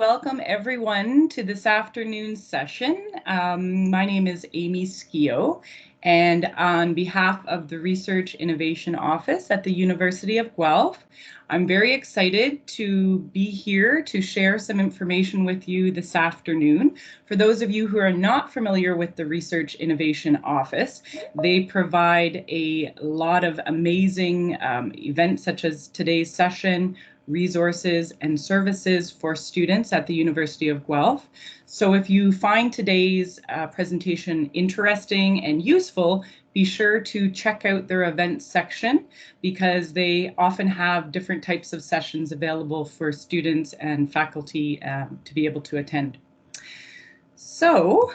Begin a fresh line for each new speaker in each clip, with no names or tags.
Welcome everyone to this afternoon's session. My name is Amy Skio, and on behalf of the Research Innovation Office at the University of Guelph, I'm very excited to be here to share some information with you this afternoon. For those of you who are not familiar with the Research Innovation Office, they provide a lot of amazing events such as today's session, resources and services for students at the University of Guelph. So if you find today's presentation interesting and useful, be sure to check out their events section because they often have different types of sessions available for students and faculty to be able to attend. So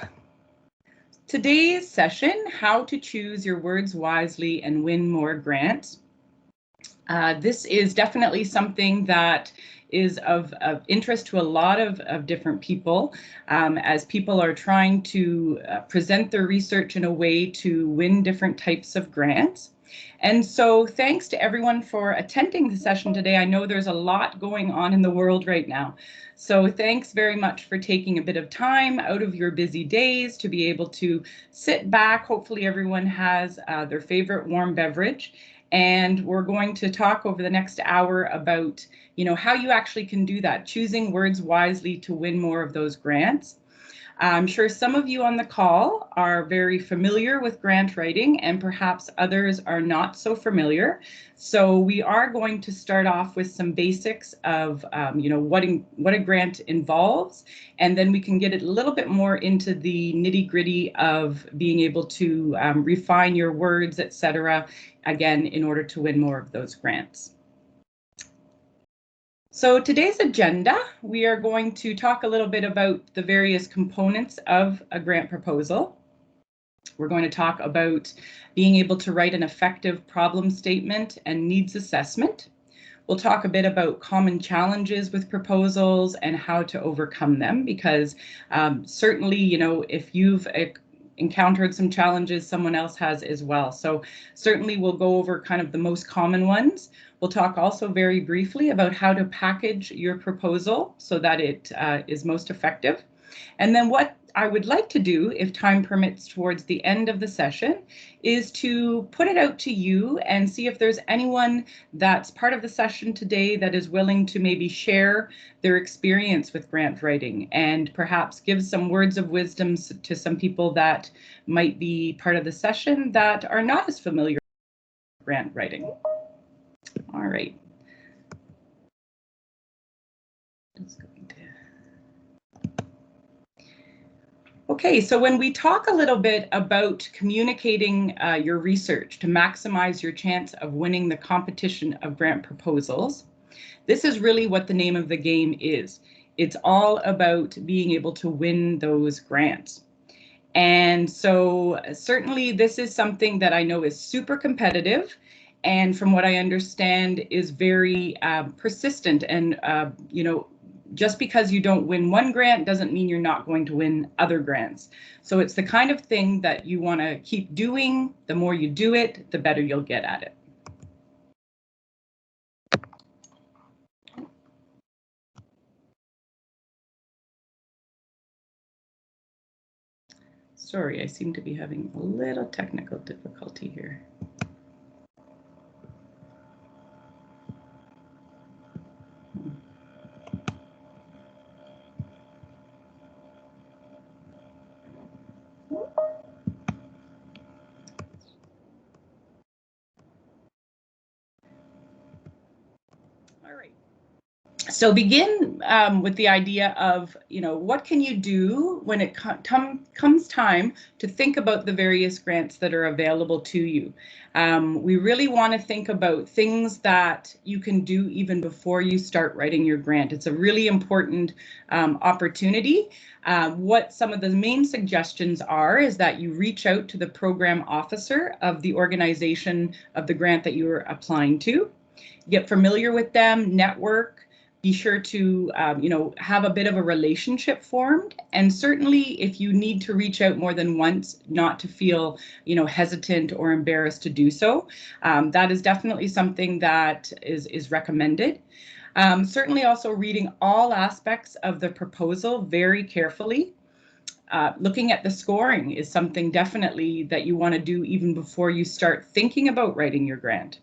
today's session, how to choose your words wisely and win more grants. This is definitely something that is of interest to a lot of different people as people are trying to present their research in a way to win different types of grants. And so thanks to everyone for attending the session today. I know there's a lot going on in the world right now. So thanks very much for taking a bit of time out of your busy days to be able to sit back. Hopefully everyone has their favorite warm beverage. And we're going to talk over the next hour about, how you actually can do that, choosing words wisely to win more of those grants. I'm sure some of you on the call are very familiar with grant writing and perhaps others are not so familiar. So we are going to start off with some basics of, what a grant involves, and then we can get a little bit more into the nitty-gritty of being able to refine your words, etc., again, in order to win more of those grants. So today's agenda, we are going to talk a little bit about the various components of a grant proposal. We're going to talk about being able to write an effective problem statement and needs assessment. We'll talk a bit about common challenges with proposals and how to overcome them, because certainly, if you've encountered some challenges, someone else has as well. So certainly we'll go over kind of the most common ones. We'll talk also very briefly about how to package your proposal so that it is most effective. And then what I would like to do, if time permits towards the end of the session, is to put it out to you and see if there's anyone that's part of the session today that is willing to maybe share their experience with grant writing and perhaps give some words of wisdom to some people that might be part of the session that are not as familiar with grant writing. All right. Okay, so when we talk a little bit about communicating your research to maximize your chance of winning the competition of grant proposals, this is really what the name of the game is. It's all about being able to win those grants. And so certainly this is something that I know is super competitive, and from what I understand is very persistent, and just because you don't win one grant doesn't mean you're not going to win other grants. So it's the kind of thing that you want to keep doing. The more you do it, the better you'll get at it. Sorry, I seem to be having a little technical difficulty here. All right. So begin with the idea of, what can you do when it comes time to think about the various grants that are available to you. We really want to think about things that you can do even before you start writing your grant. It's a really important opportunity. What some of the main suggestions are is that you reach out to the program officer of the organization of the grant that you are applying to. Get familiar with them, network. Be sure to, have a bit of a relationship formed. And certainly if you need to reach out more than once, not to feel, hesitant or embarrassed to do so. That is definitely something that is recommended. Certainly also reading all aspects of the proposal very carefully. Looking at the scoring is something definitely that you want to do even before you start thinking about writing your grant.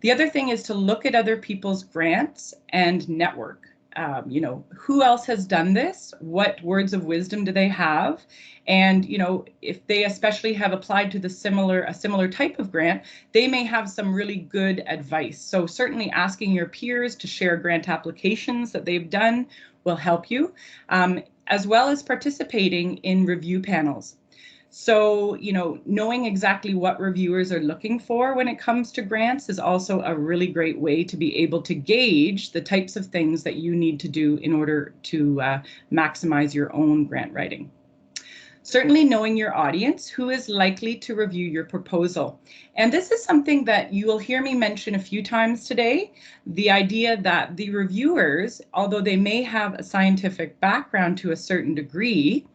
The other thing is to look at other people's grants and network. You know, who else has done this? What words of wisdom do they have? And, you know, if they especially have applied to a similar type of grant, they may have some really good advice. So certainly asking your peers to share grant applications that they've done will help you, as well as participating in review panels. So, you know, knowing exactly what reviewers are looking for when it comes to grants is also a really great way to be able to gauge the types of things that you need to do in order to maximize your own grant writing. Certainly knowing your audience, who is likely to review your proposal. And this is something that you will hear me mention a few times today, the idea that the reviewers, although they may have a scientific background to a certain degree,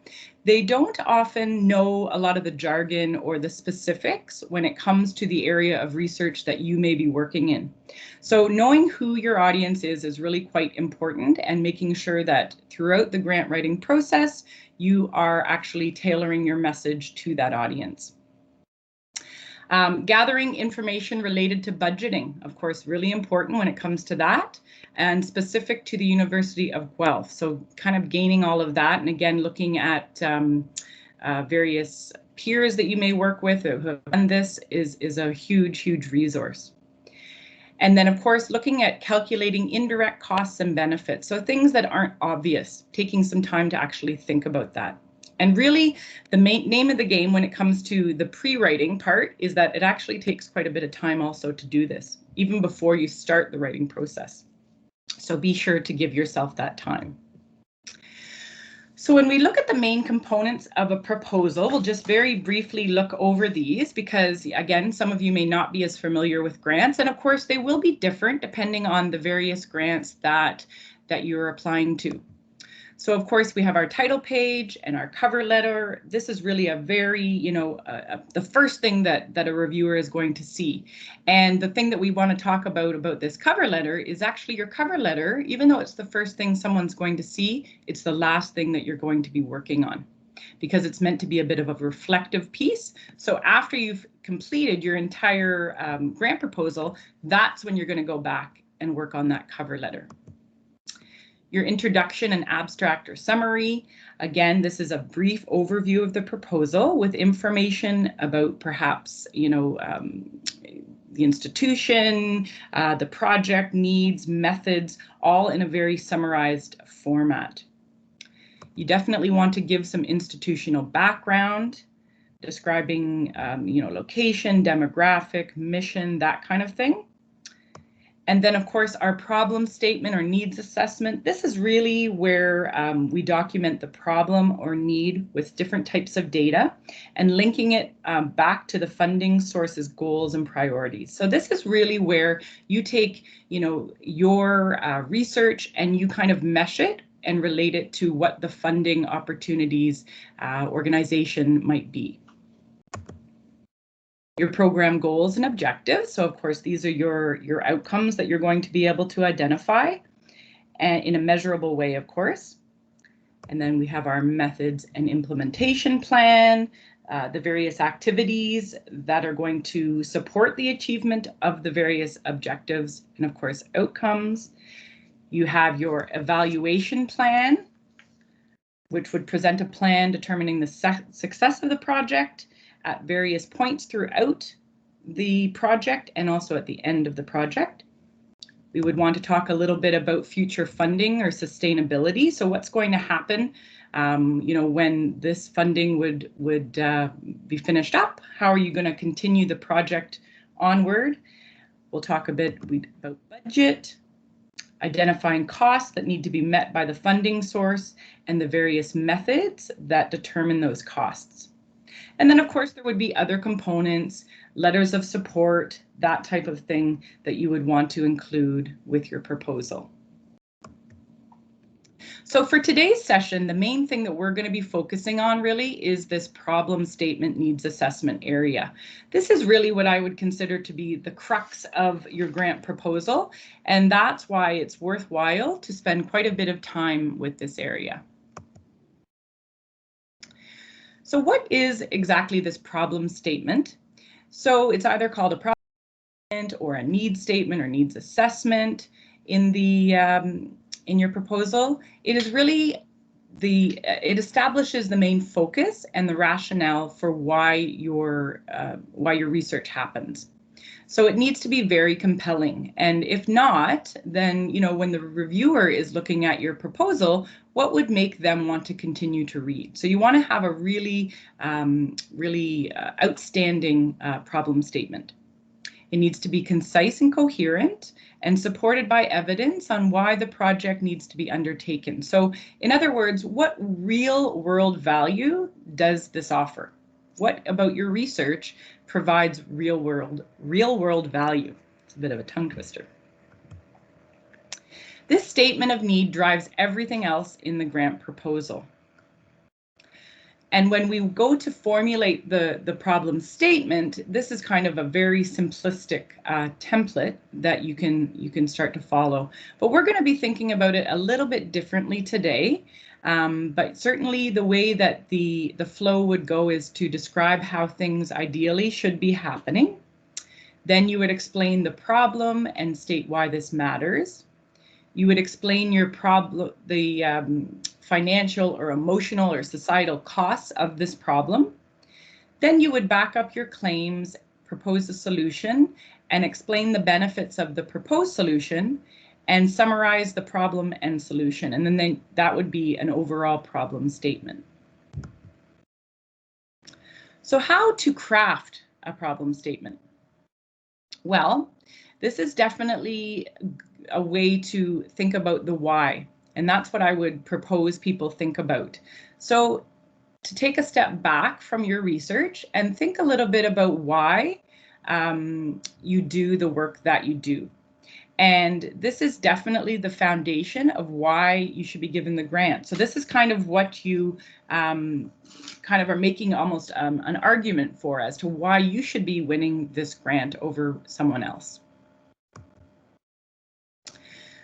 they don't often know a lot of the jargon or the specifics when it comes to the area of research that you may be working in. So knowing who your audience is really quite important, and making sure that throughout the grant writing process, you are actually tailoring your message to that audience. Gathering information related to budgeting, of course, really important when it comes to that, and specific to the University of Guelph. So kind of gaining all of that, and again, looking at various peers that you may work with who have done this is a huge, huge resource. And then, of course, looking at calculating indirect costs and benefits. So things that aren't obvious, taking some time to actually think about that. And really, the main name of the game when it comes to the pre-writing part is that it actually takes quite a bit of time also to do this, even before you start the writing process. So be sure to give yourself that time. So when we look at the main components of a proposal, we'll just very briefly look over these because, again, some of you may not be as familiar with grants, and of course they will be different depending on the various grants that you're applying to. So of course we have our title page and our cover letter. This is really a very, you know, the first thing that a reviewer is going to see. And the thing that we want to talk about this cover letter is actually your cover letter, even though it's the first thing someone's going to see, it's the last thing that you're going to be working on, because it's meant to be a bit of a reflective piece. So after you've completed your entire grant proposal, that's when you're going to go back and work on that cover letter. Your introduction and abstract or summary. Again, this is a brief overview of the proposal with information about perhaps, you know, the institution, the project needs, methods, all in a very summarized format. You definitely want to give some institutional background, describing, you know, location, demographic, mission, that kind of thing. And then, of course, our problem statement or needs assessment. This is really where we document the problem or need with different types of data and linking it back to the funding sources, goals, and priorities. So this is really where you take, you know, your research and you kind of mesh it and relate it to what the funding opportunities organization might be. Your program goals and objectives. So of course, these are your outcomes that you're going to be able to identify and in a measurable way, of course. And then we have our methods and implementation plan, the various activities that are going to support the achievement of the various objectives and of course, outcomes. You have your evaluation plan, which would present a plan determining the success of the project at various points throughout the project and also at the end of the project. We would want to talk a little bit about future funding or sustainability. So what's going to happen, you know, when this funding would be finished up? How are you going to continue the project onward? We'll talk a bit about budget, identifying costs that need to be met by the funding source, and the various methods that determine those costs. And then, of course, there would be other components, letters of support, that type of thing that you would want to include with your proposal. So for today's session, the main thing that we're going to be focusing on really is this problem statement needs assessment area. This is really what I would consider to be the crux of your grant proposal, and that's why it's worthwhile to spend quite a bit of time with this area. So what is exactly this problem statement? So it's either called a problem statement or a needs statement or needs assessment in the in your proposal. It is really it establishes the main focus and the rationale for why your research happens. So it needs to be very compelling. And if not, then, you know, when the reviewer is looking at your proposal, what would make them want to continue to read? So you want to have a really outstanding problem statement. It needs to be concise and coherent and supported by evidence on why the project needs to be undertaken. So in other words, what real world value does this offer? What about your research provides real world value? It's a bit of a tongue twister. This statement of need drives everything else in the grant proposal. And when we go to formulate the problem statement, this is kind of a very simplistic template that you can start to follow. But we're going to be thinking about it a little bit differently today. But certainly the way that the flow would go is to describe how things ideally should be happening. Then you would explain the problem and state why this matters. You would explain your problem, the financial or emotional or societal costs of this problem. Then you would back up your claims, propose a solution, and explain the benefits of the proposed solution, and summarize the problem and solution. And then that would be an overall problem statement. So how to craft a problem statement? Well, this is definitely a way to think about the why, and that's what I would propose people think about. So to take a step back from your research and think a little bit about why you do the work that you do. And this is definitely the foundation of why you should be given the grant. So this is kind of what you kind of are making almost an argument for as to why you should be winning this grant over someone else.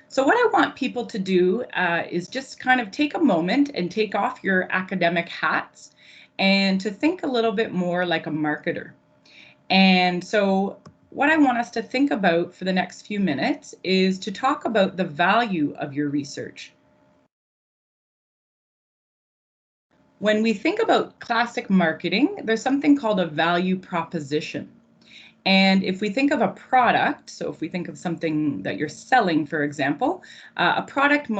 So what I want people to do is just kind of take a moment and take off your academic hats and to think a little bit more like a marketer. And so what I want us to think about for the next few minutes is to talk about the value of your research. When we think about classic marketing, there's something called a value proposition. And if we think of a product, so if we think of something that you're selling, for example, a product,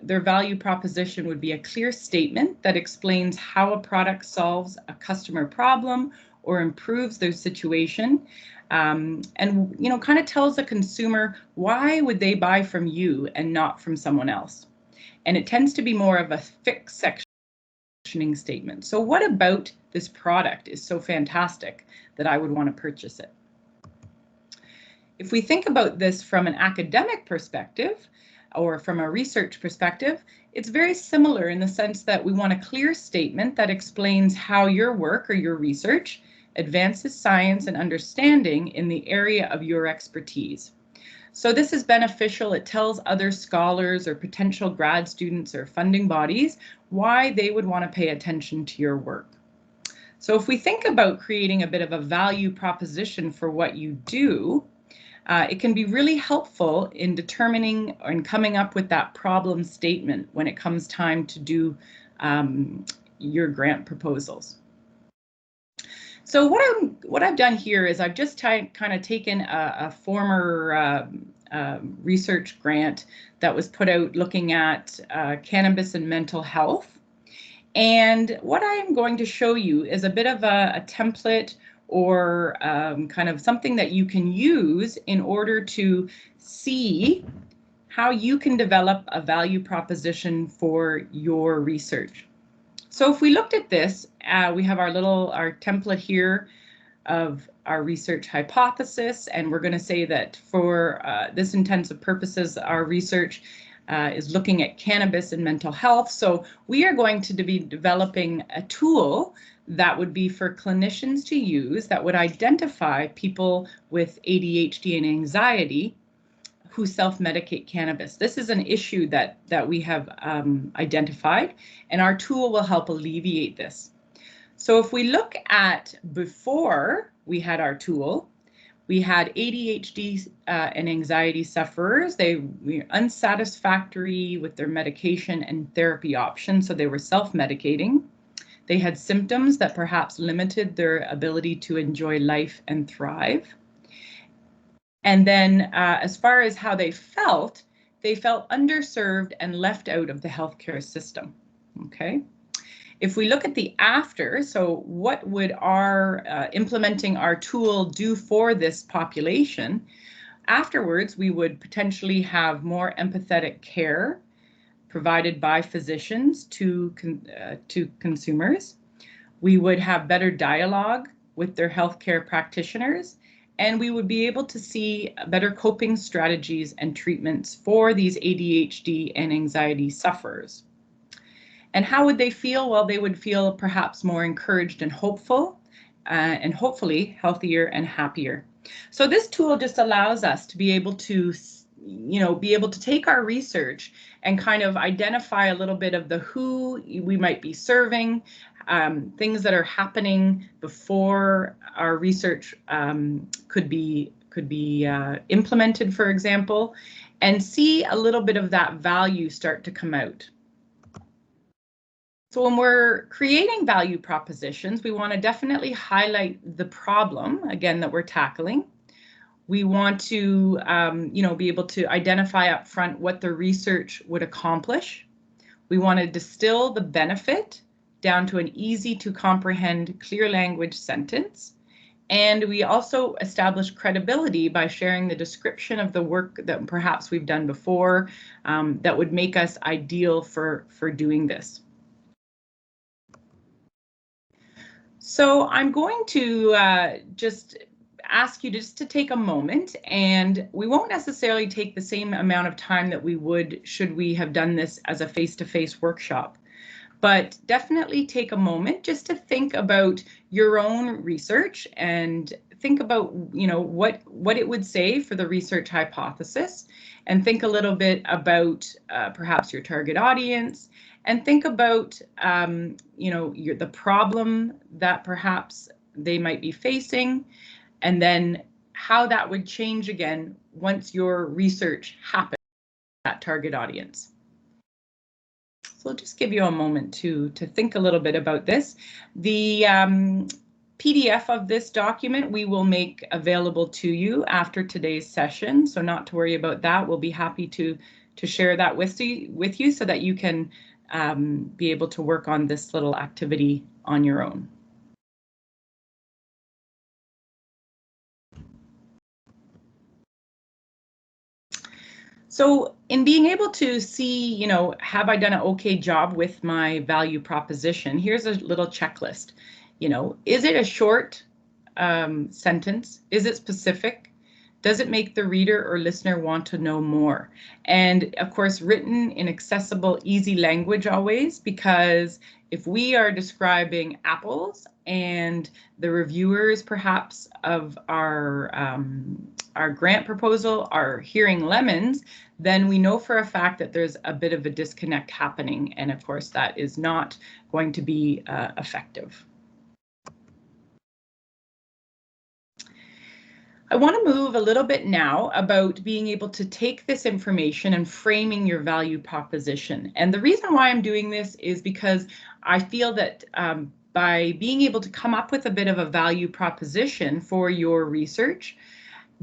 their value proposition would be a clear statement that explains how a product solves a customer problem or improves their situation, and you know, kind of tells the consumer why would they buy from you and not from someone else. And it tends to be more of a fixed sectioning statement. So what about this product is so fantastic that I would want to purchase it? If we think about this from an academic perspective or from a research perspective, it's very similar in the sense that we want a clear statement that explains how your work or your research advances science and understanding in the area of your expertise. So this is beneficial. It tells other scholars or potential grad students or funding bodies why they would want to pay attention to your work. So if we think about creating a bit of a value proposition for what you do, it can be really helpful in determining and coming up with that problem statement when it comes time to do your grant proposals. So what I've done here is I've just kind of taken a former research grant that was put out looking at cannabis and mental health. And what I'm going to show you is a bit of a template or kind of something that you can use in order to see how you can develop a value proposition for your research. So if we looked at this, we have our template here of our research hypothesis, and we're going to say that for this intents of purposes, our research is looking at cannabis and mental health. So we are going to be developing a tool that would be for clinicians to use that would identify people with ADHD and anxiety who self-medicate cannabis. This is an issue that we have identified, and our tool will help alleviate this. So if we look at before we had our tool, we had ADHD and anxiety sufferers. They were unsatisfactory with their medication and therapy options, so they were self-medicating. They had symptoms that perhaps limited their ability to enjoy life and thrive. And then as far as how they felt underserved and left out of the healthcare system, okay? If we look at the after, so what would our implementing our tool do for this population? Afterwards, we would potentially have more empathetic care provided by physicians to consumers. We would have better dialogue with their healthcare practitioners, and we would be able to see better coping strategies and treatments for these ADHD and anxiety sufferers. And how would they feel? Well, they would feel perhaps more encouraged and hopeful, and hopefully healthier and happier. So this tool just allows us to be able to, be able to take our research and kind of identify a little bit of the who we might be serving, things that are happening before our research could be implemented, for example, and see a little bit of that value start to come out. So when we're creating value propositions, we want to definitely highlight the problem, again, that we're tackling. We want to, be able to identify up front what the research would accomplish. We want to distill the benefit down to an easy to comprehend, clear language sentence. And we also establish credibility by sharing the description of the work that perhaps we've done before that would make us ideal for doing this. So I'm going to just ask you just to take a moment, and we won't necessarily take the same amount of time that we would should we have done this as a face-to-face workshop. But definitely take a moment just to think about your own research and think about, what it would say for the research hypothesis, and think a little bit about perhaps your target audience, and think about, the problem that perhaps they might be facing, and then how that would change again once your research happens with that target audience. So I'll just give you a moment to think a little bit about this. The PDF of this document we will make available to you after today's session, so not to worry about that. We'll be happy to share that with you so that you can be able to work on this little activity on your own. So in being able to see, have I done an okay job with my value proposition, here's a little checklist. Is it a short sentence? Is it specific? Does it make the reader or listener want to know more? And of course, written in accessible, easy language always, because if we are describing apples and the reviewers perhaps of our grant proposal are hearing lemons, then we know for a fact that there's a bit of a disconnect happening. And of course, that is not going to be effective. I want to move a little bit now about being able to take this information and framing your value proposition. And the reason why I'm doing this is because I feel that by being able to come up with a bit of a value proposition for your research,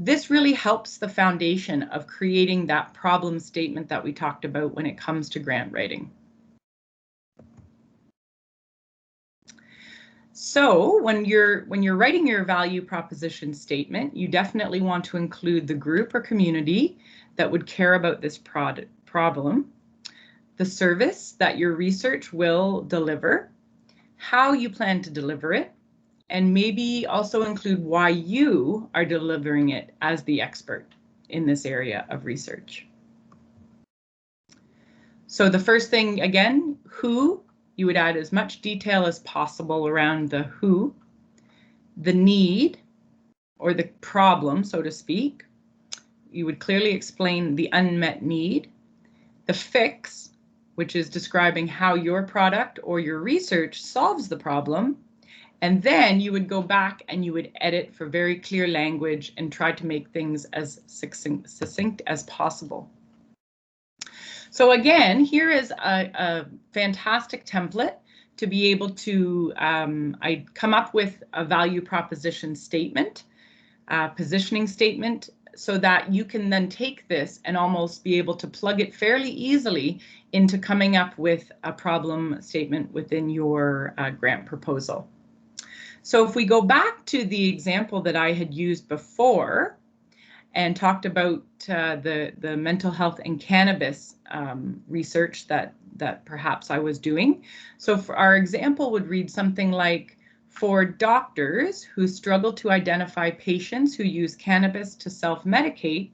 this really helps the foundation of creating that problem statement that we talked about when it comes to grant writing. So when you're writing your value proposition statement, you definitely want to include the group or community that would care about this problem, the service that your research will deliver, how you plan to deliver it, and maybe also include why you are delivering it as the expert in this area of research. So the first thing, again, who, you would add as much detail as possible around the who, the need or the problem, so to speak. You would clearly explain the unmet need, the fix, which is describing how your product or your research solves the problem. And then you would go back and you would edit for very clear language and try to make things as succinct as possible. So again, here is a fantastic template to be able to I come up with a value proposition statement, positioning statement, so that you can then take this and almost be able to plug it fairly easily into coming up with a problem statement within your grant proposal. So if we go back to the example that I had used before and talked about the mental health and cannabis research that perhaps I was doing. So for our example would read something like, for doctors who struggle to identify patients who use cannabis to self-medicate,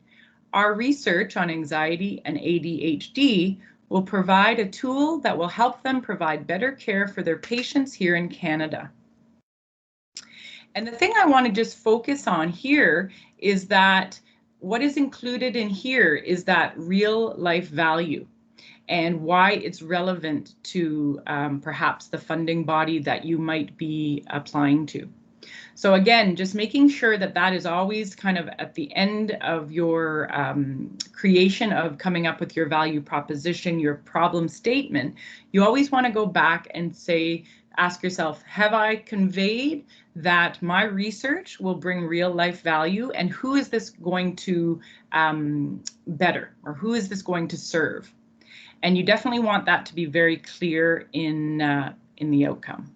our research on anxiety and ADHD will provide a tool that will help them provide better care for their patients here in Canada. And the thing I want to just focus on here is that what is included in here is that real life value and why it's relevant to perhaps the funding body that you might be applying to. So again, just making sure that that is always kind of at the end of your creation of coming up with your value proposition, your problem statement, you always want to go back and say, ask yourself, have I conveyed that my research will bring real life value, and who is this going to better, or who is this going to serve? And you definitely want that to be very clear in the outcome.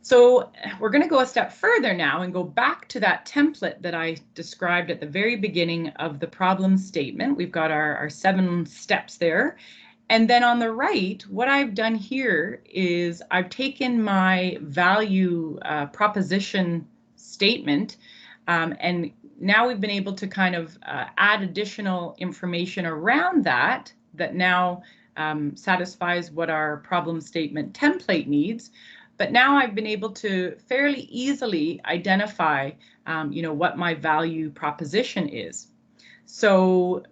So we're going to go a step further now and go back to that template that I described at the very beginning of the problem statement. We've got our 7 steps there. And then on the right, what I've done here is I've taken my value proposition statement and now we've been able to kind of add additional information around that now satisfies what our problem statement template needs. But now I've been able to fairly easily identify, what my value proposition is. So,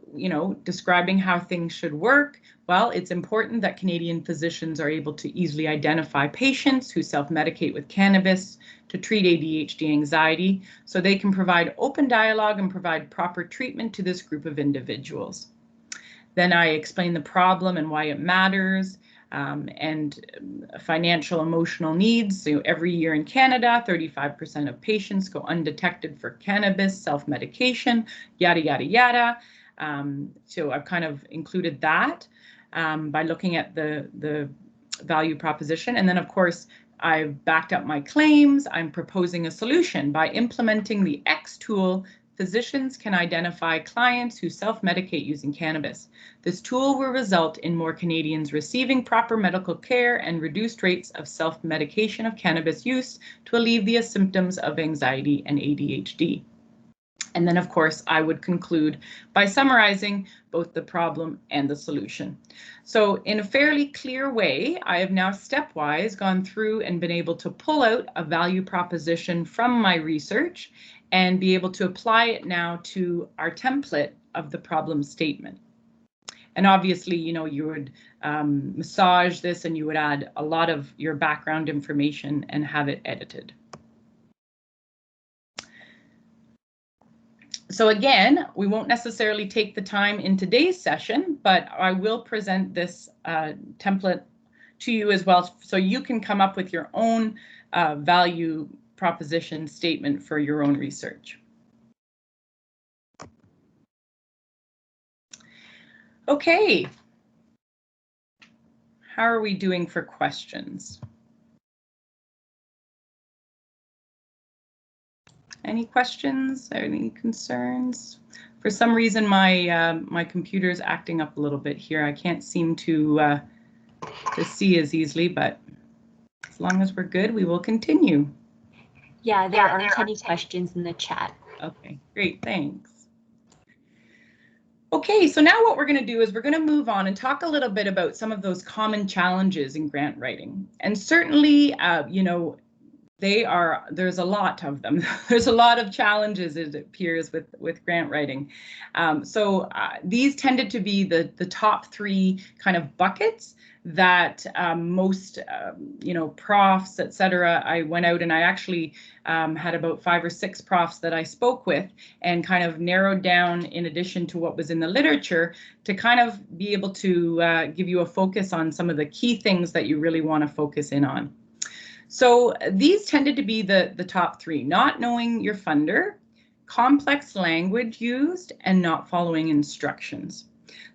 describing how things should work. Well, it's important that Canadian physicians are able to easily identify patients who self-medicate with cannabis to treat ADHD anxiety, so they can provide open dialogue and provide proper treatment to this group of individuals. Then I explain the problem and why it matters, and financial emotional needs. So every year in Canada, 35% of patients go undetected for cannabis self-medication, yada, yada, yada. So I've kind of included that by looking at the value proposition. And then, of course, I've backed up my claims. I'm proposing a solution. By implementing the X tool, physicians can identify clients who self-medicate using cannabis. This tool will result in more Canadians receiving proper medical care and reduced rates of self-medication of cannabis use to alleviate symptoms of anxiety and ADHD. And then, of course, I would conclude by summarizing both the problem and the solution. So in a fairly clear way, I have now stepwise gone through and been able to pull out a value proposition from my research and be able to apply it now to our template of the problem statement. And obviously, you would massage this and you would add a lot of your background information and have it edited. So again, we won't necessarily take the time in today's session, but I will present this template to you as well, so you can come up with your own value proposition statement for your own research. Okay. How are we doing for questions? Any questions? Any concerns? For some reason, my computer is acting up a little bit here. I can't seem to see as easily, but as long as we're good, we will continue.
Yeah, there aren't any questions in the chat.
Okay, great, thanks. Okay, so now what we're going to do is we're going to move on and talk a little bit about some of those common challenges in grant writing. And certainly, you know, there's a lot of them. There's a lot of challenges, it appears, with grant writing. So these tended to be the top three kind of buckets that most, you know, profs, etc. I went out and I actually had about 5 or 6 profs that I spoke with and kind of narrowed down, in addition to what was in the literature, to kind of be able to give you a focus on some of the key things that you really want to focus in on. So these tended to be the top three: not knowing your funder, complex language used, and not following instructions.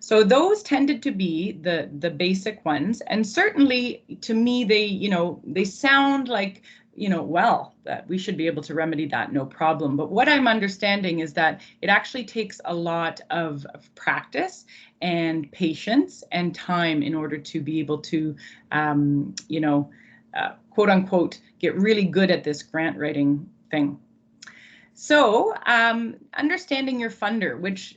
So those tended to be the basic ones. And certainly to me, they sound like, well, that we should be able to remedy that, no problem. But what I'm understanding is that it actually takes a lot of practice and patience and time in order to be able to, quote unquote, get really good at this grant writing thing. So understanding your funder, which,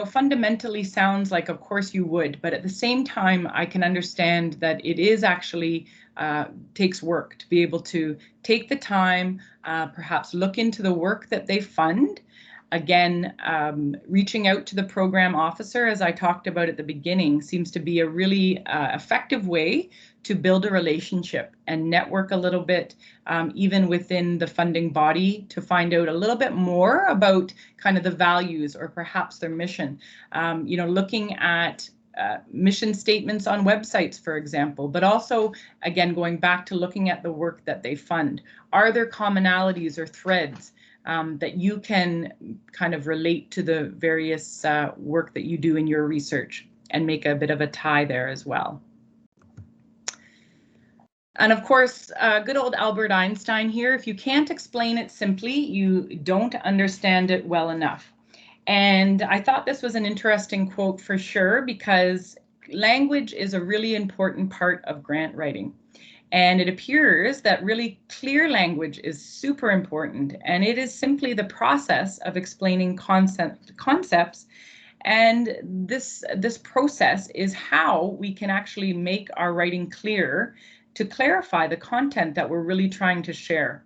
fundamentally sounds like, of course you would, but at the same time, I can understand that it is actually takes work to be able to take the time, perhaps look into the work that they fund. Again, reaching out to the program officer, as I talked about at the beginning, seems to be a really effective way to build a relationship and network a little bit, even within the funding body, to find out a little bit more about kind of the values or perhaps their mission. Looking at mission statements on websites, for example, but also, again, going back to looking at the work that they fund. Are there commonalities or threads that you can kind of relate to the various work that you do in your research and make a bit of a tie there as well? And of course, good old Albert Einstein here: if you can't explain it simply, you don't understand it well enough. And I thought this was an interesting quote for sure, because language is a really important part of grant writing. And it appears that really clear language is super important, and it is simply the process of explaining concepts. And this process is how we can actually make our writing clear to clarify the content that we're really trying to share.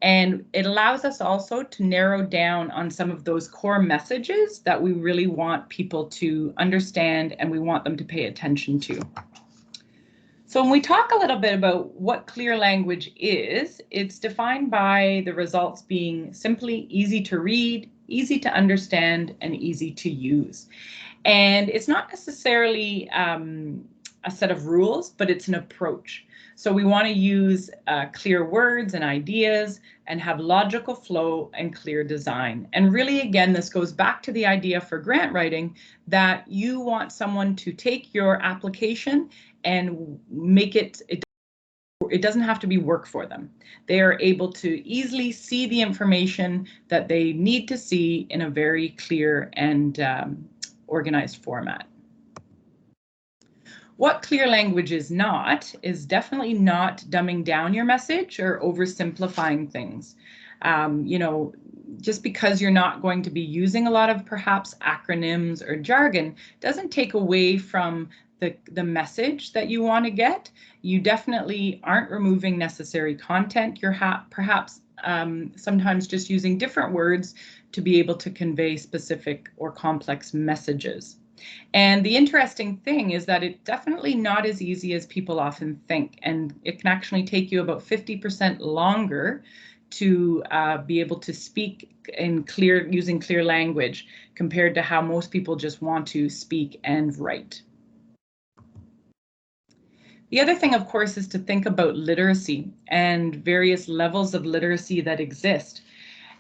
And it allows us also to narrow down on some of those core messages that we really want people to understand and we want them to pay attention to. So when we talk a little bit about what clear language is, it's defined by the results being simply easy to read, easy to understand, and easy to use. And it's not necessarily a set of rules, but it's an approach. So we want to use clear words and ideas and have logical flow and clear design. And really, again, this goes back to the idea for grant writing that you want someone to take your application and make it doesn't have to be work for them. They are able to easily see the information that they need to see in a very clear and organized format. What clear language is definitely not dumbing down your message or oversimplifying things. Just because you're not going to be using a lot of perhaps acronyms or jargon doesn't take away from the message that you want to get. You definitely aren't removing necessary content. You're perhaps sometimes just using different words to be able to convey specific or complex messages. And the interesting thing is that it's definitely not as easy as people often think, and it can actually take you about 50% longer to be able to speak in using clear language compared to how most people just want to speak and write. The other thing, of course, is to think about literacy and various levels of literacy that exist.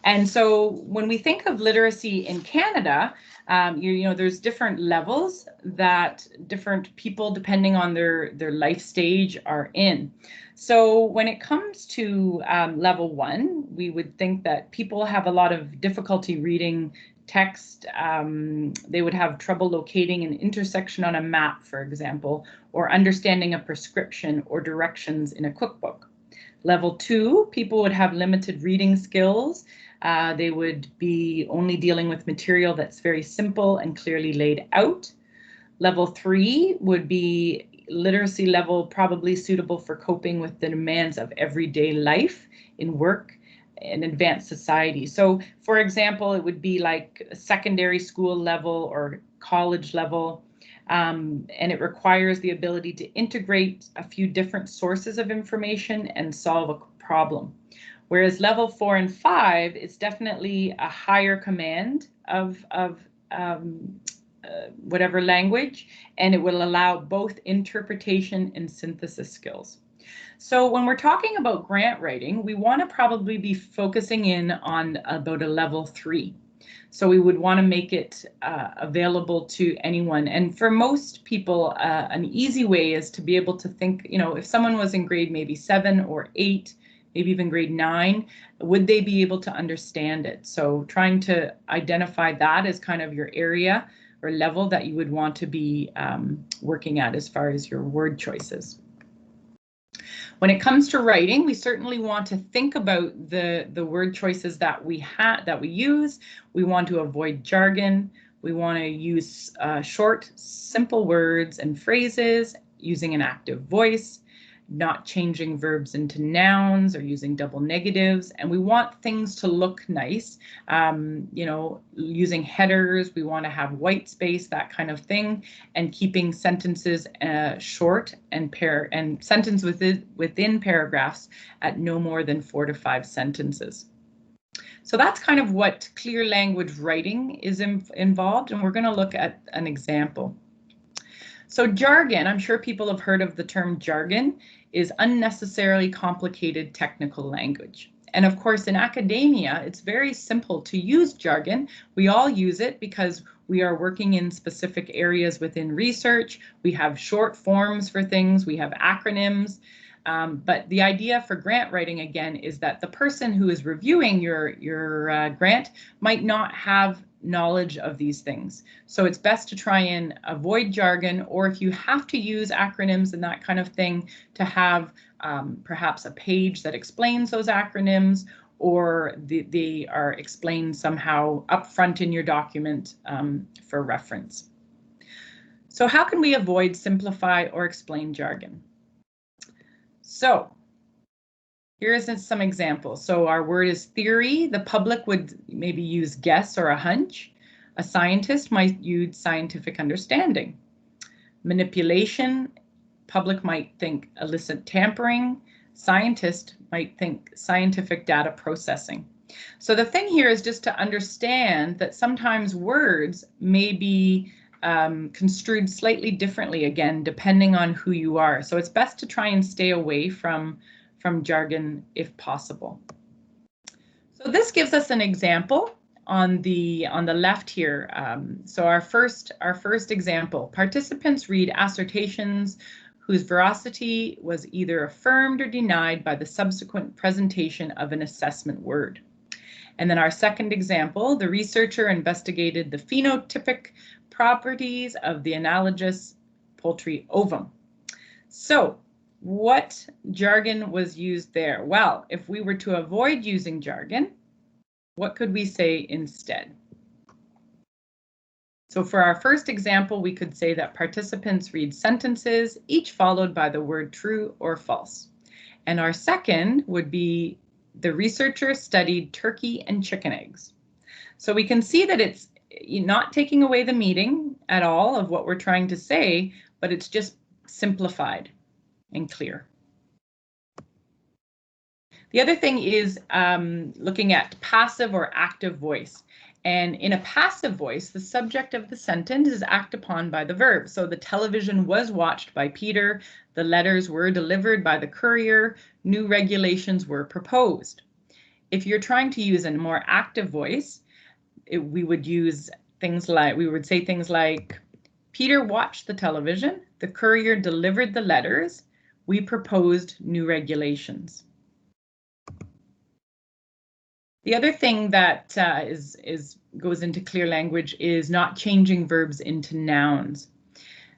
And so when we think of literacy in Canada, there's different levels that different people, depending on their life stage, are in. So when it comes to level 1, we would think that people have a lot of difficulty reading text. They would have trouble locating an intersection on a map, for example, or understanding a prescription or directions in a cookbook. Level 2, people would have limited reading skills, They would be only dealing with material that's very simple and clearly laid out. Level 3 would be literacy level probably suitable for coping with the demands of everyday life in work and advanced society. So for example, it would be like secondary school level or college level, and it requires the ability to integrate a few different sources of information and solve a problem. Whereas level 4 and 5 is definitely a higher command of whatever language, and it will allow both interpretation and synthesis skills. So when we're talking about grant writing, we want to probably be focusing in on about a level 3. So we would want to make it available to anyone. And for most people, an easy way is to be able to think, if someone was in grade maybe 7 or 8, maybe even grade 9, would they be able to understand it? So trying to identify that as kind of your area or level that you would want to be working at as far as your word choices. When it comes to writing, we certainly want to think about the word choices that we use. We want to avoid jargon. We want to use short, simple words and phrases using an active voice, not changing verbs into nouns or using double negatives. And we want things to look nice, using headers. We want to have white space, that kind of thing, and keeping sentences short and sentence within paragraphs at no more than 4 to 5 sentences. So that's kind of what clear language writing is involved, and we're going to look at an example. So jargon, I'm sure people have heard of the term jargon, is unnecessarily complicated technical language. And of course, in academia, it's very simple to use jargon. We all use it because we are working in specific areas within research. We have short forms for things, we have acronyms. But the idea for grant writing, again, is that the person who is reviewing your grant might not have knowledge of these things. So it's best to try and avoid jargon, or if you have to use acronyms and that kind of thing, to have perhaps a page that explains those acronyms, or they are explained somehow upfront in your document for reference. So how can we avoid, simplify, or explain jargon? So here's some examples. So our word is theory. The public would maybe use guess or a hunch. A scientist might use scientific understanding. Manipulation, public might think illicit tampering. Scientist might think scientific data processing. So the thing here is just to understand that sometimes words may be construed slightly differently, again, depending on who you are. So it's best to try and stay away from jargon if possible. So this gives us an example on the left here. So our first example, participants read assertions whose veracity was either affirmed or denied by the subsequent presentation of an assessment word. And then our second example, the researcher investigated the phenotypic properties of the analogous poultry ovum. So what jargon was used there? Well, if we were to avoid using jargon, what could we say instead? So for our first example, we could say that participants read sentences, each followed by the word true or false. And our second would be the researcher studied turkey and chicken eggs. So we can see that it's not taking away the meaning at all of what we're trying to say, but it's just simplified and clear. The other thing is looking at passive or active voice. And in a passive voice, the subject of the sentence is acted upon by the verb. So the television was watched by Peter, the letters were delivered by the courier, new regulations were proposed. If you're trying to use a more active voice, we would say things like, Peter watched the television, the courier delivered the letters, we proposed new regulations. The other thing that goes into clear language is not changing verbs into nouns.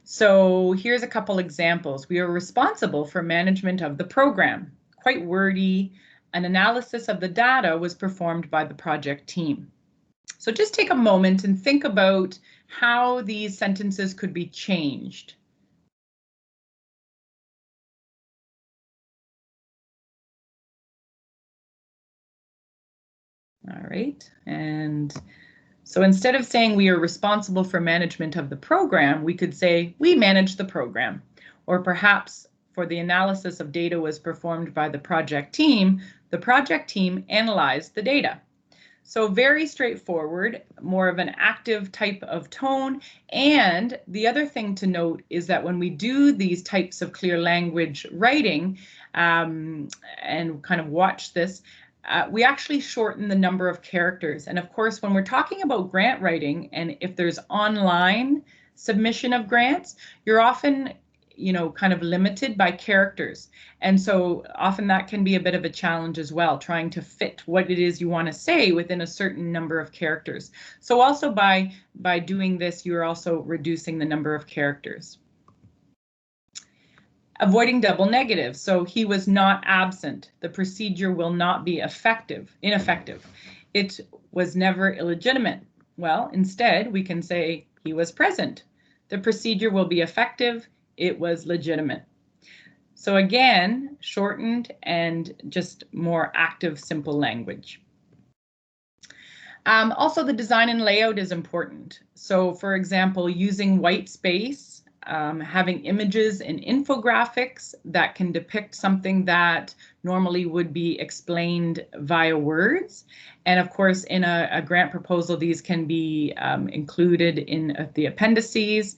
So here's a couple examples. We are responsible for management of the program. Quite wordy, an analysis of the data was performed by the project team. So just take a moment and think about how these sentences could be changed. All right, and so instead of saying we are responsible for management of the program, we could say we manage the program. Or perhaps for the analysis of data was performed by the project team analyzed the data. So very straightforward, more of an active type of tone. And the other thing to note is that when we do these types of clear language writing and kind of watch this, we actually shorten the number of characters. And of course, when we're talking about grant writing, and if there's online submission of grants, you're often, kind of limited by characters. And so often that can be a bit of a challenge as well, trying to fit what it is you want to say within a certain number of characters. So also by doing this, you're also reducing the number of characters. Avoiding double negatives. So he was not absent. The procedure will not be ineffective. It was never illegitimate. Well, instead, we can say he was present. The procedure will be effective. It was legitimate. So again, shortened and just more active, simple language. Also, the design and layout is important. So for example, using white space, having images and infographics that can depict something that normally would be explained via words. And of course, in a grant proposal, these can be included in the appendices,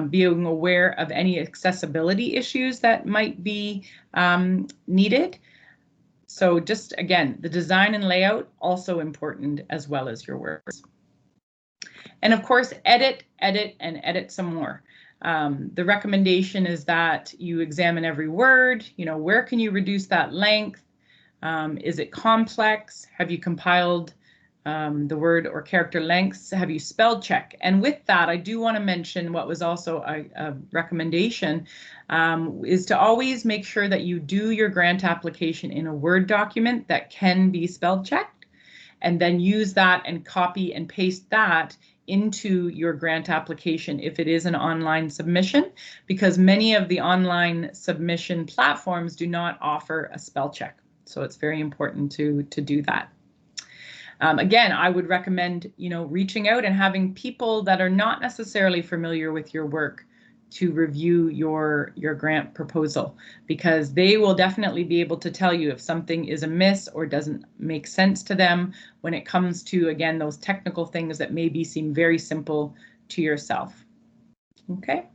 being aware of any accessibility issues that might be needed. So just again, the design and layout also important as well as your words. And of course, edit, and edit some more. The recommendation is that you examine every word, where can you reduce that length? Is it complex? Have you compiled the word or character lengths? Have you spell check? And with that, I do want to mention what was also a recommendation is to always make sure that you do your grant application in a Word document that can be spell checked, and then use that and copy and paste that into your grant application if it is an online submission, because many of the online submission platforms do not offer a spell check. So it's very important to do that. Again, I would recommend, reaching out and having people that are not necessarily familiar with your work to review your grant proposal, because they will definitely be able to tell you if something is amiss or doesn't make sense to them when it comes to, again, those technical things that maybe seem very simple to yourself. Okay.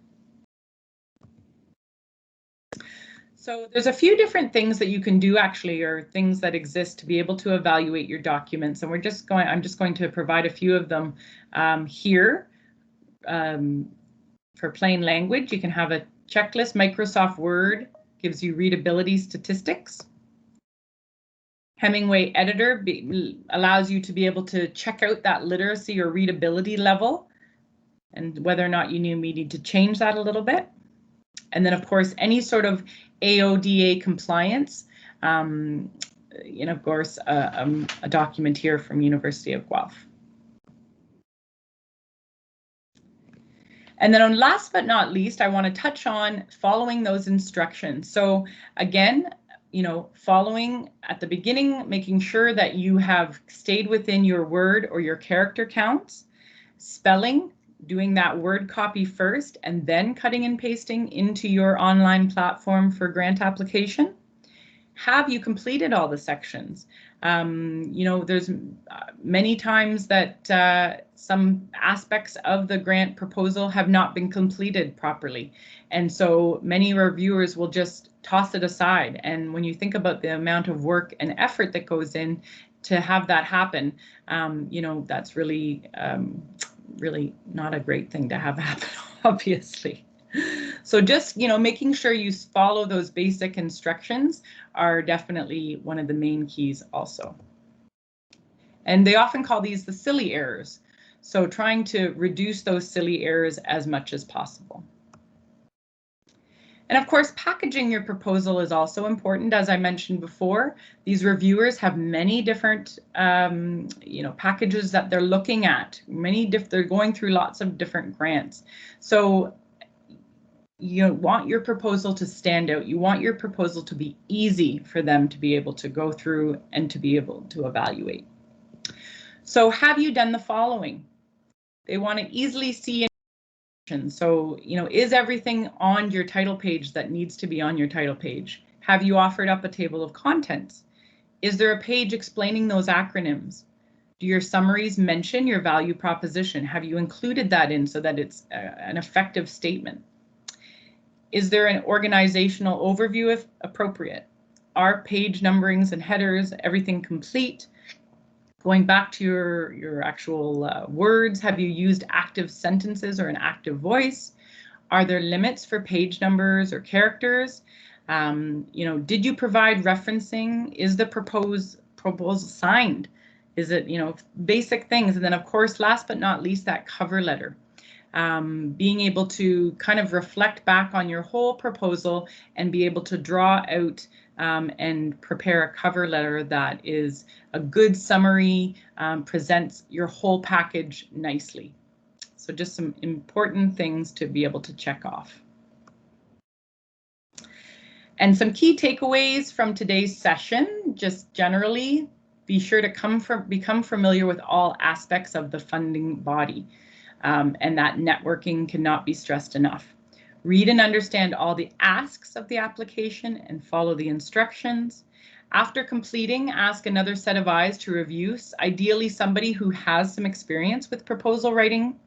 So there's a few different things that you can do actually, or things that exist to be able to evaluate your documents. And I'm just going to provide a few of them here. For plain language, you can have a checklist. Microsoft Word gives you readability statistics. Hemingway Editor allows you to be able to check out that literacy or readability level and whether or not you need to change that a little bit. And then, of course, any sort of AODA compliance, of course, a document here from University of Guelph. And then last but not least, I want to touch on following those instructions. So again, following at the beginning, making sure that you have stayed within your word or your character counts, spelling, doing that word copy first, and then cutting and pasting into your online platform for grant application. Have you completed all the sections? There's many times that some aspects of the grant proposal have not been completed properly. And so many reviewers will just toss it aside. And when you think about the amount of work and effort that goes in to have that happen, that's really, really not a great thing to have happen, obviously. So just, making sure you follow those basic instructions are definitely one of the main keys also. And they often call these the silly errors. So trying to reduce those silly errors as much as possible. And of course, packaging your proposal is also important. As I mentioned before, these reviewers have many different packages that they're looking at. They're going through lots of different grants. So you want your proposal to stand out. You want your proposal to be easy for them to be able to go through and to be able to evaluate. So have you done the following? They want to easily see. So, is everything on your title page that needs to be on your title page? Have you offered up a table of contents? Is there a page explaining those acronyms? Do your summaries mention your value proposition? Have you included that in so that it's an effective statement? Is there an organizational overview if appropriate? Are page numberings and headers, everything complete? Going back to your actual words, have you used active sentences or an active voice? Are there limits for page numbers or characters? Did you provide referencing? Is the proposal signed? Is it, basic things? And then of course, last but not least, that cover letter. Being able to kind of reflect back on your whole proposal and be able to draw out and prepare a cover letter that is a good summary, presents your whole package nicely. So just some important things to be able to check off. And some key takeaways from today's session, just generally, be sure to become familiar with all aspects of the funding body, and that networking cannot be stressed enough. Read and understand all the asks of the application and follow the instructions. After completing, ask another set of eyes to review, ideally somebody who has some experience with proposal writing.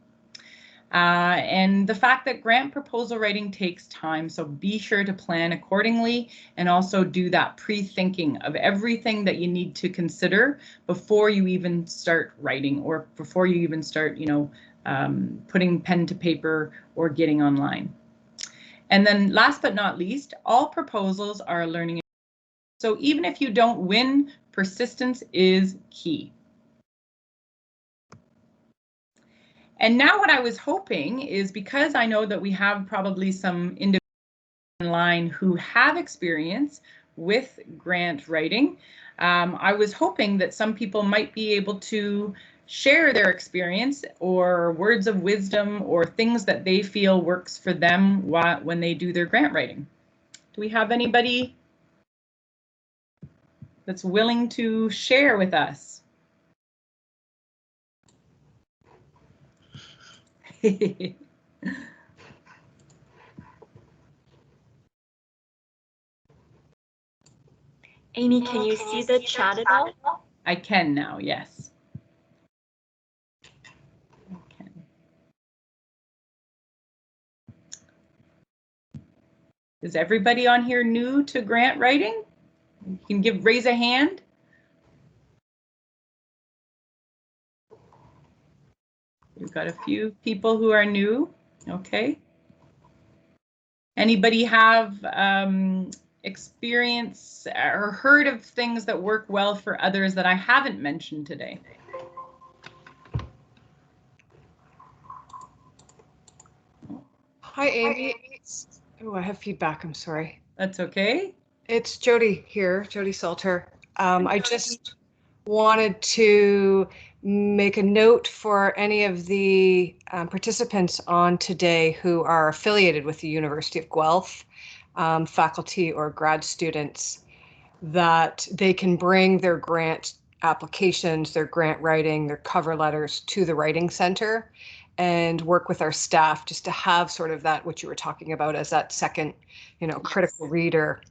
And the fact that grant proposal writing takes time, so be sure to plan accordingly and also do that pre-thinking of everything that you need to consider before you even start writing or before you even start, putting pen to paper or getting online. And then last but not least, all proposals are a learning. So even if you don't win, persistence is key. And now what I was hoping is, because I know that we have probably some individuals online who have experience with grant writing, I was hoping that some people might be able to share their experience or words of wisdom or things that they feel works for them when they do their grant writing. Do we have anybody that's willing to share with us?
Amy, can you see the chat at all?
I can now, yes. Okay. Is everybody on here new to grant writing? You can raise a hand. We've got a few people who are new. Okay. Anybody have experience or heard of things that work well for others that I haven't mentioned today?
Hi, Amy. Oh, I have feedback. I'm sorry.
That's okay.
It's Jody here, Jody Salter. I just wanted to make a note for any of the participants on today who are affiliated with the University of Guelph, faculty or grad students, that they can bring their grant applications, their grant writing, their cover letters to the Writing Center and work with our staff just to have sort of that, what you were talking about as that second, critical reader.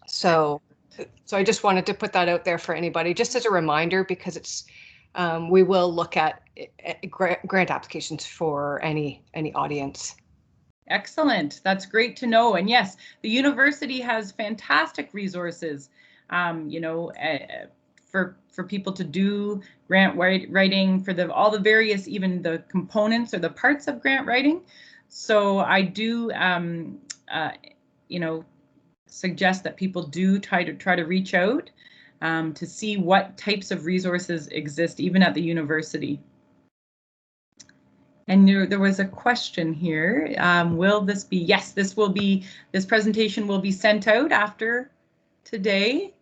So I just wanted to put that out there for anybody, just as a reminder, because it's, we will look at grant applications for any audience.
Excellent. That's great to know. And yes, the university has fantastic resources, for people to do grant writing for all the various, even the components or the parts of grant writing. So I do, suggest that people do try to reach out to see what types of resources exist even at the university. And there was a question here. Will this be? Yes, this presentation will be sent out after today.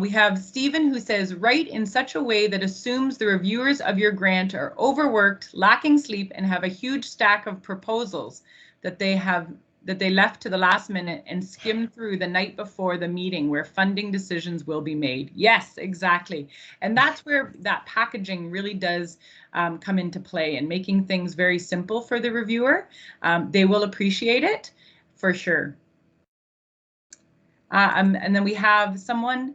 We have Stephen who says, write in such a way that assumes the reviewers of your grant are overworked, lacking sleep, and have a huge stack of proposals that they left to the last minute and skim through the night before the meeting where funding decisions will be made. Yes, exactly. And that's where that packaging really does come into play, and making things very simple for the reviewer. They will appreciate it for sure. And then we have someone,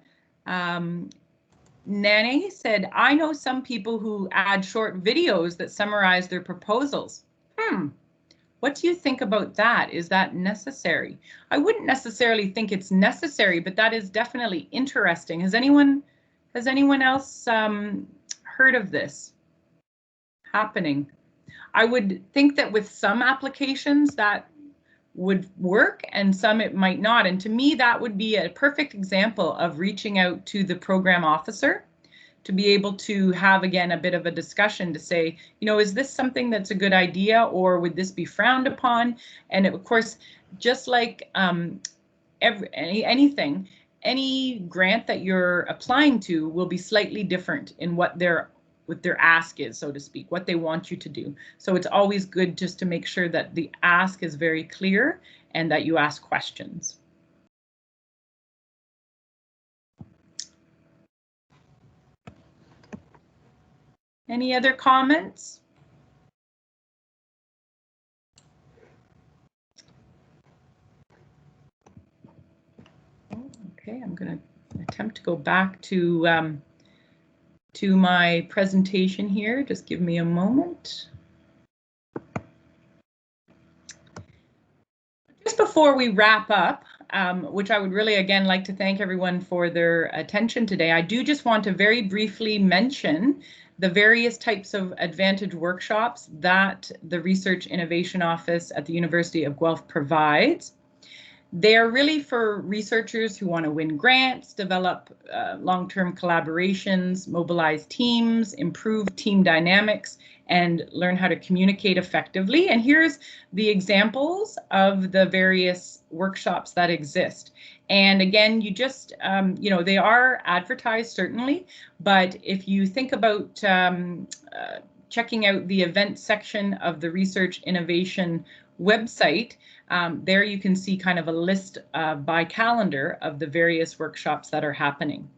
Nani said, I know some people who add short videos that summarize their proposals. What do you think about that? Is that necessary? I wouldn't necessarily think it's necessary, but that is definitely interesting. Has anyone else heard of this happening? I would think that with some applications that would work and some it might not. And to me, that would be a perfect example of reaching out to the program officer to be able to have, again, a bit of a discussion to say, you know, is this something that's a good idea, or would this be frowned upon? And of course, just like any grant that you're applying to will be slightly different in what their ask is, so to speak, what they want you to do. So it's always good just to make sure that the ask is very clear and that you ask questions. Any other comments? Okay, I'm going to attempt to go back to my presentation here. Just give me a moment. Just before we wrap up, which I would really, again, like to thank everyone for their attention today, I do just want to very briefly mention the various types of Advantage workshops that the Research Innovation Office at the University of Guelph provides. They're really for researchers who want to win grants, develop long-term collaborations, mobilize teams, improve team dynamics, and learn how to communicate effectively. And here's the examples of the various workshops that exist. And again, you just, you know, they are advertised certainly, but if you think about checking out the event section of the Research Innovation website, there you can see kind of a list by calendar of the various workshops that are happening.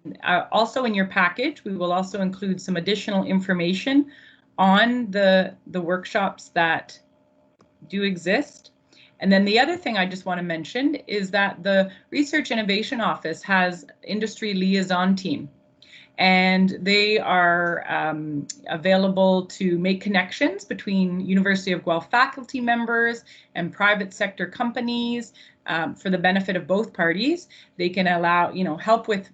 And, also in your package, we will also include some additional information on the workshops that do exist. And then the other thing I just want to mention is that the Research Innovation Office has industry liaison team. And they are available to make connections between University of Guelph faculty members and private sector companies for the benefit of both parties. They can allow, you know, help with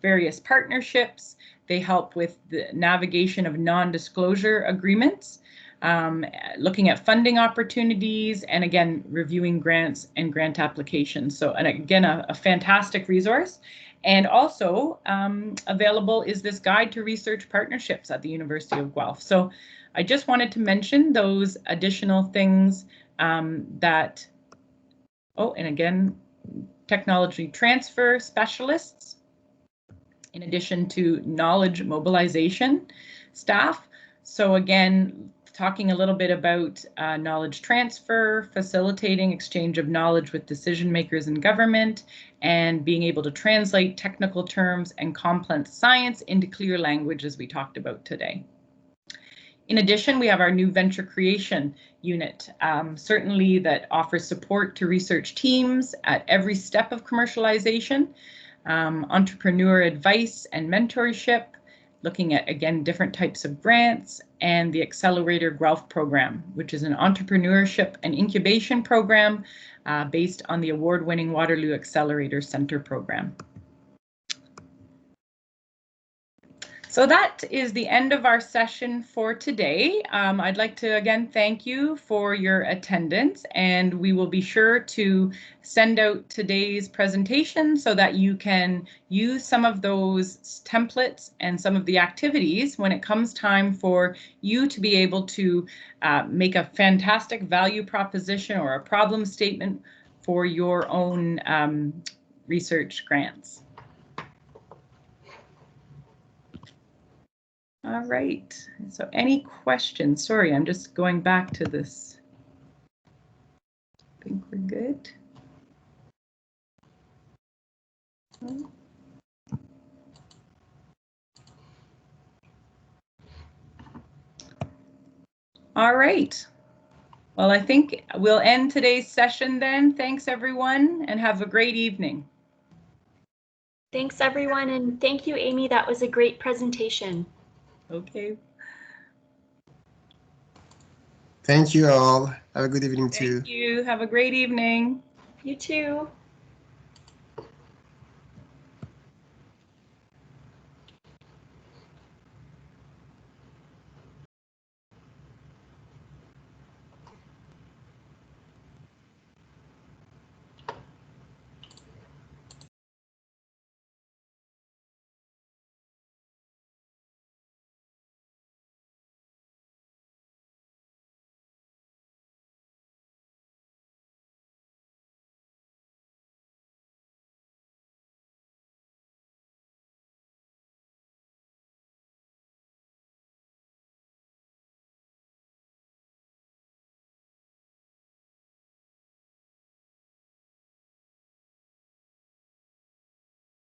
various partnerships. They help with the navigation of non-disclosure agreements, looking at funding opportunities, and again, reviewing grants and grant applications. So, and again, a fantastic resource. And also available is this guide to research partnerships at the University of Guelph. So I just wanted to mention those additional things that, oh, and again, technology transfer specialists, in addition to knowledge mobilization staff. So again, talking a little bit about knowledge transfer, facilitating exchange of knowledge with decision makers in government, and being able to translate technical terms and complex science into clear language, as we talked about today. In addition, we have our new venture creation unit, certainly that offers support to research teams at every step of commercialization, entrepreneur advice and mentorship, looking at, again, different types of grants, and the Accelerator Guelph program, which is an entrepreneurship and incubation program based on the award-winning Waterloo Accelerator Center program. So that is the end of our session for today. I'd like to again thank you for your attendance, and we will be sure to send out today's presentation so that you can use some of those templates and some of the activities when it comes time for you to be able to make a fantastic value proposition or a problem statement for your own research grants. All right, so any questions? Sorry, I'm just going back to this. I think we're good. All right. Well, I think we'll end today's session then. Thanks, everyone, and have a great evening.
Thanks, everyone, and thank you, Amy. That was a great presentation.
Okay.
Thank you all. Have a good evening too.
Thank you. Have a great evening.
You too.